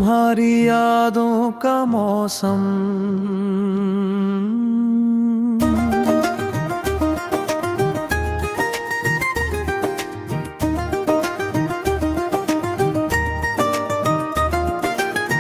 तुम्हारी यादों का मौसम।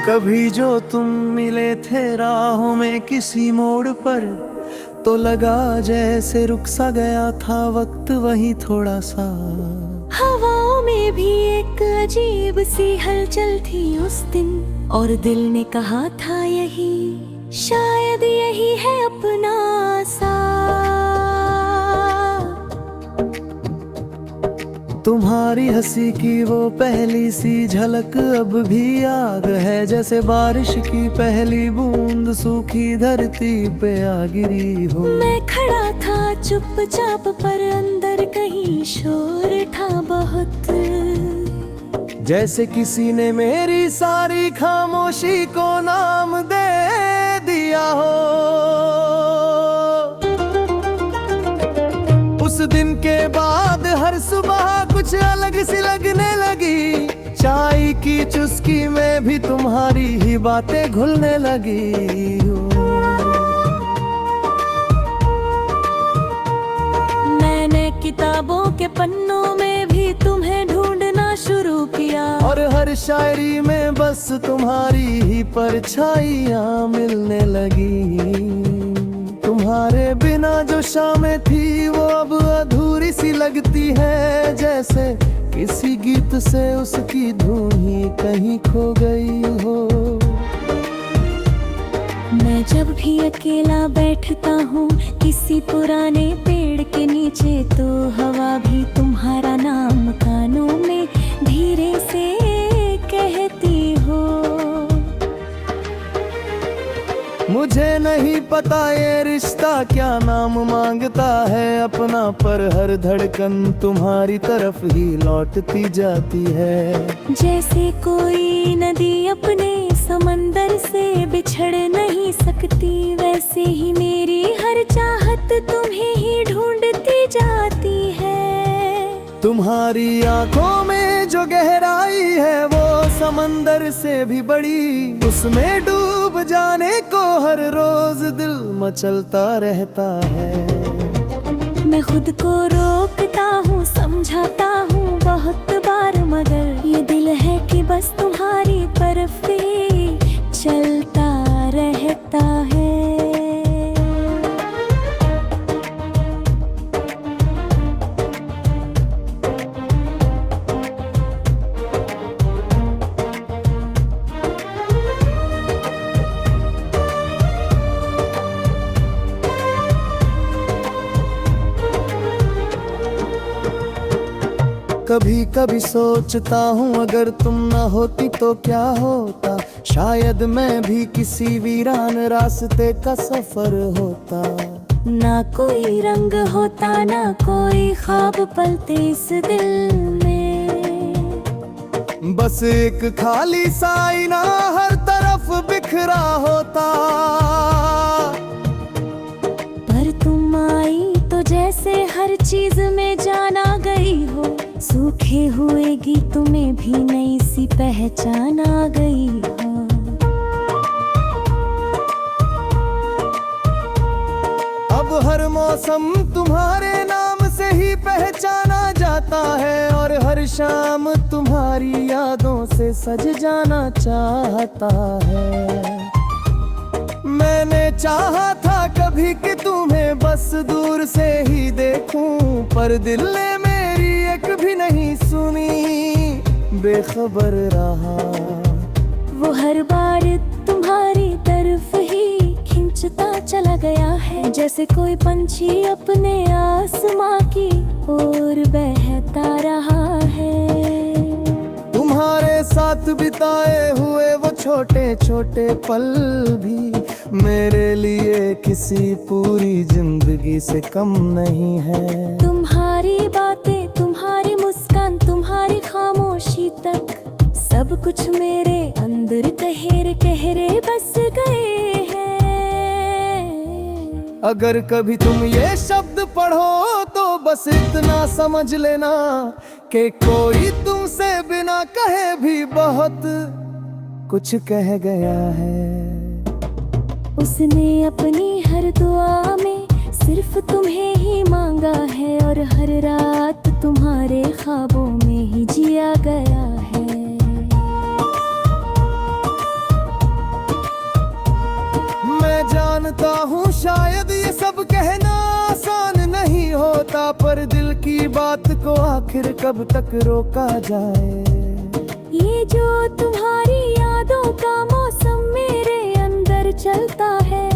कभी जो तुम मिले थे राहों में किसी मोड़ पर, तो लगा जैसे रुक सा गया था वक्त वही थोड़ा सा। हवाओं में भी एक अजीब सी हलचल थी उस दिन, और दिल ने कहा था यही, शायद यही है अपना सा। तुम्हारी हंसी की वो पहली सी झलक अब भी याद है, जैसे बारिश की पहली बूंद सूखी धरती पे आ गिरी हो। मैं खड़ा था चुपचाप, पर अंदर कहीं शोर था बहुत, जैसे किसी ने मेरी सारी खामोशी को नाम दे दिया हो। उस दिन के बाद हर सुबह कुछ अलग सी लगने लगी, चाय की चुस्की में भी तुम्हारी ही बातें घुलने लगी हो। मैंने किताबों के पन्नों में भी तुम्हें ढूंढना शुरू किया, और हर शायरी में बस तुम्हारी ही परछाइयाँ मिलने लगी। तुम्हारे बिना जो शामें थी वो अब अधूरी सी लगती है, जैसे किसी गीत से उसकी धुन ही कहीं खो गई हो। मैं जब भी अकेला बैठता हूँ किसी पुराने पेड़ के नीचे, तो हवा भी तुम्हारा नाम कानों में धीरे से कहती हो। मुझे नहीं पता ये रिश्ता क्या नाम मांगता है अपना, पर हर धड़कन तुम्हारी तरफ ही लौटती जाती है। जैसे कोई नदी अपने समंदर से बिछड़ नहीं सकती, वैसे ही मेरी हर चाहत तुम्हें ही ढूंढती जाती है। तुम्हारी आंखों में जो गहराई है वो समंदर से भी बड़ी, उसमें डूब जाने को हर रोज दिल मचलता रहता है। मैं खुद को रोकता हूँ, समझाता हूँ बहुत बार, मगर ये दिल है कि बस तुम्हारी तरफ ही चलता रहता है। कभी कभी सोचता हूँ अगर तुम ना होती तो क्या होता, शायद मैं भी किसी वीरान रास्ते का सफर होता। ना कोई रंग होता, ना कोई ख्वाब पलते इस दिल में, बस एक खाली सा आईना हर तरफ बिखरा होता। पर तुम आई तो जैसे हर चीज में जान आ गई हो, सूखे हुए गीतों में भी नई सी पहचान आ गई हो। अब हर मौसम तुम्हारे नाम से ही पहचाना जाता है, और हर शाम तुम्हारी यादों से सज जाना चाहता है। मैंने चाहा था कभी कि तुम्हें बस दूर से ही देखूं, पर दिल ने मेरी एक भी नहीं सुनी, बेखबर रहा। वो हर बार तुम्हारी तरफ ही खिंचता चला गया है, जैसे कोई पंछी अपने आसमां की ओर बहता रहा है। तुम्हारे साथ बिताए हुए वो छोटे छोटे पल भी मेरे लिए किसी पूरी जिंदगी से कम नहीं है। तुम्हारी बातें, तुम्हारी मुस्कान, तुम्हारी खामोशी तक, सब कुछ मेरे अंदर गहरे गहरे बस गए हैं। अगर कभी तुम ये शब्द पढ़ो तो बस इतना समझ लेना कि कोई तुमसे बिना कहे भी बहुत कुछ कह गया है। उसने अपनी हर दुआ में सिर्फ तुम्हें ही मांगा है, और हर रात तुम्हारे ख्वाबों में ही जिया गया है। मैं जानता हूँ शायद ये सब कहना आसान नहीं होता, पर दिल की बात को आखिर कब तक रोका जाए। ये जो तुम्हारी यादों का मौसम मेरे अंदर चलता है,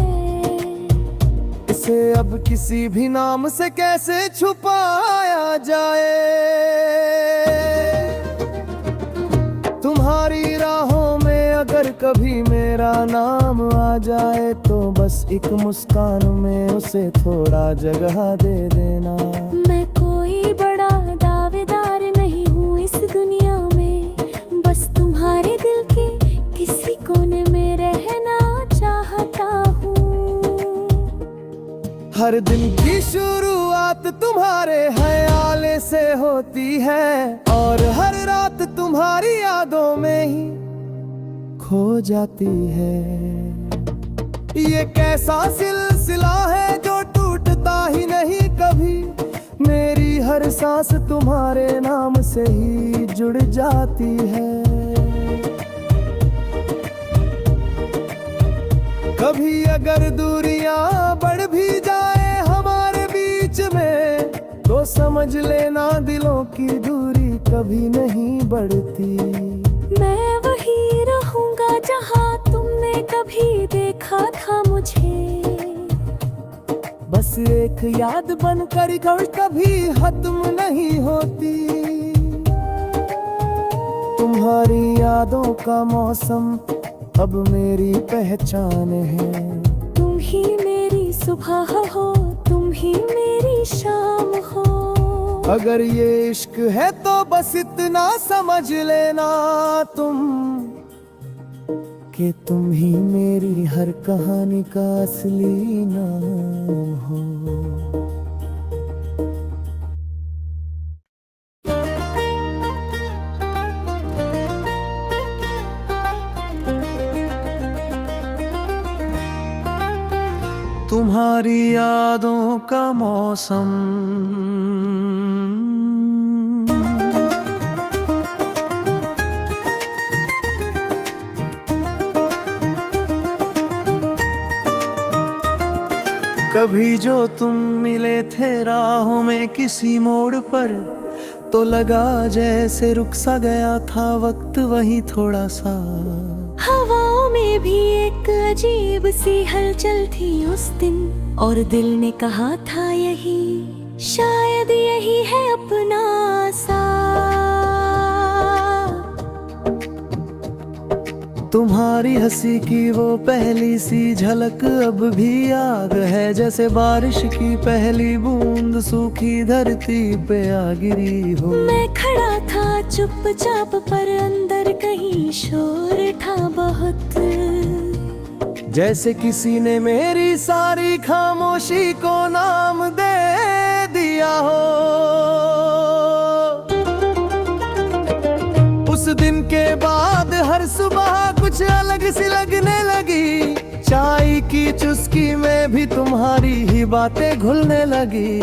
इसे अब किसी भी नाम से कैसे छुपाया जाए। तुम्हारी राहों में अगर कभी मेरा नाम आ जाए, तो बस एक मुस्कान में उसे थोड़ा जगह दे देना। मैं कोई बड़ा दावेदार नहीं हूँ इस दुनिया में, बस तुम्हारे दिल के किसी कोने में रहना चाहता हूँ। हर दिन की शुरुआत तुम्हारे ख्याल से होती है, और हर रात तुम्हारी यादों में ही खो जाती है। ये कैसा सिलसिला है जो टूटता ही नहीं कभी, मेरी हर सांस तुम्हारे नाम से ही जुड़ जाती है। कभी अगर दूरियां बढ़ भी जाए हमारे बीच में, तो समझ लेना दिलों की दूरी कभी नहीं बढ़ती। मैं वही रहूंगा जहाँ तुमने कभी देखा था मुझे, बस एक याद बनकर कभी खत्म नहीं होती। तुम्हारी यादों का मौसम अब मेरी पहचान है। तुम ही मेरी सुबह हो, तुम ही मेरी शाम हो। अगर ये इश्क है तो बस इतना समझ लेना तुम, कि तुम ही मेरी हर कहानी का असली नाम हो। तुम्हारी यादों का मौसम कभी जो तुम मिले थे राहों में किसी मोड़ पर, तो लगा जैसे रुक सा गया था वक्त वही थोड़ा सा। हवाओं में भी एक अजीब सी हलचल थी उस दिन, और दिल ने कहा था यही शायद यही है अपना साथ। तुम्हारी हंसी की वो पहली सी झलक अब भी याद है, जैसे बारिश की पहली बूंद सूखी धरती पे आ गिरी हो। मैं खड़ा था चुपचाप, पर अंदर कहीं शोर था बहुत, जैसे किसी ने मेरी सारी खामोशी को नाम दे दिया हो। उस दिन के बाद हर सुबह कुछ अलग सी लगने लगी, चाय की चुस्की में भी तुम्हारी ही बातें घुलने लगी।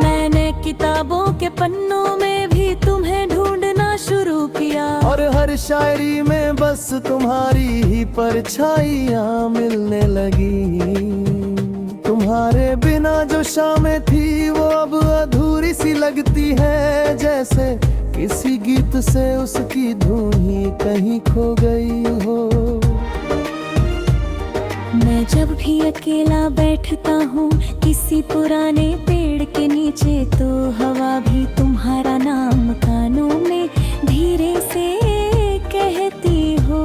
मैंने किताबों के पन्नों में भी तुम्हें ढूंढना शुरू किया, और हर शायरी में बस तुम्हारी ही परछाइयाँ मिलने लगी। तुम्हारे बिना जो शामें थी वो अब अधूरी सी लगती है, जैसे किसी गीत से उसकी धुन ही कहीं खो गई हो। मैं जब भी अकेला बैठता हूँ किसी पुराने पेड़ के नीचे, तो हवा भी तुम्हारा नाम कानों में धीरे से कहती हो।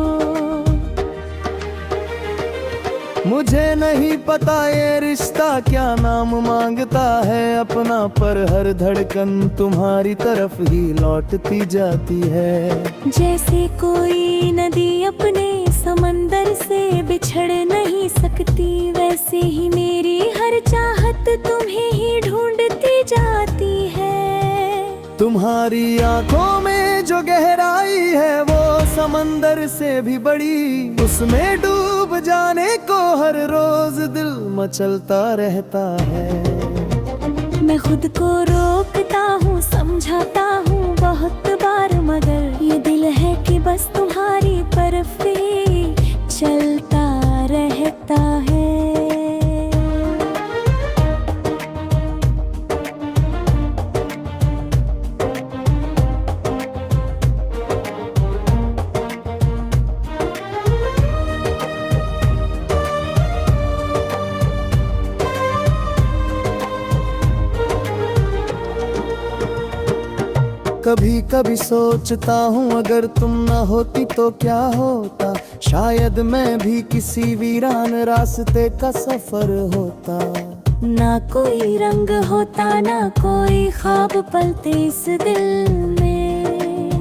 मुझे नहीं पता ये रिश्ता क्या नाम मांगता है अपना, पर हर धड़कन तुम्हारी तरफ ही लौटती जाती है। जैसे कोई नदी अपने समंदर से बिछड़ नहीं सकती, वैसे ही मेरी हर चाहत तुम्हें ही ढूंढती जाती है। तुम्हारी आंखों में जो गहराई है वो समंदर से भी बड़ी, उसमें डूब जाने को हर रोज दिल मचलता रहता है। मैं खुद को रोकता हूँ, समझाता हूँ बहुत बार, मगर ये दिल है कि बस तुम्हारी तरफ ही चलता रहता है। कभी कभी सोचता हूँ अगर तुम न होती तो क्या होता, शायद मैं भी किसी वीरान रास्ते का सफर होता। ना कोई रंग होता, ना कोई ख्वाब पलते इस दिल में,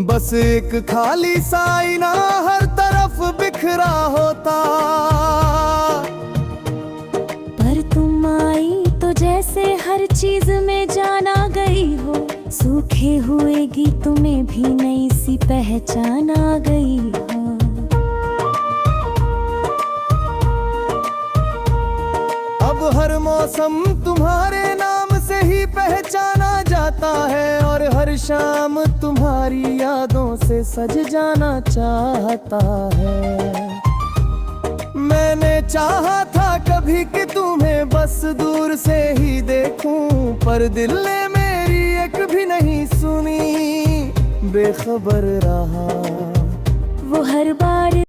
बस एक खाली सा आईना हर तरफ बिखरा होता। पर तुम आई तो जैसे हर चीज में जान आ गई हो, सूखे हुए गीतों में भी नई सी पहचान आ गई हो। अब हर मौसम तुम्हारे नाम से ही पहचाना जाता है, और हर शाम तुम्हारी यादों से सज जाना चाहता है। मैंने चाहा था कभी कि तुम्हें बस दूर से ही देखूं, पर दिल ने मेरी एक भी नहीं सुनी, बेखबर रहा। वो हर बार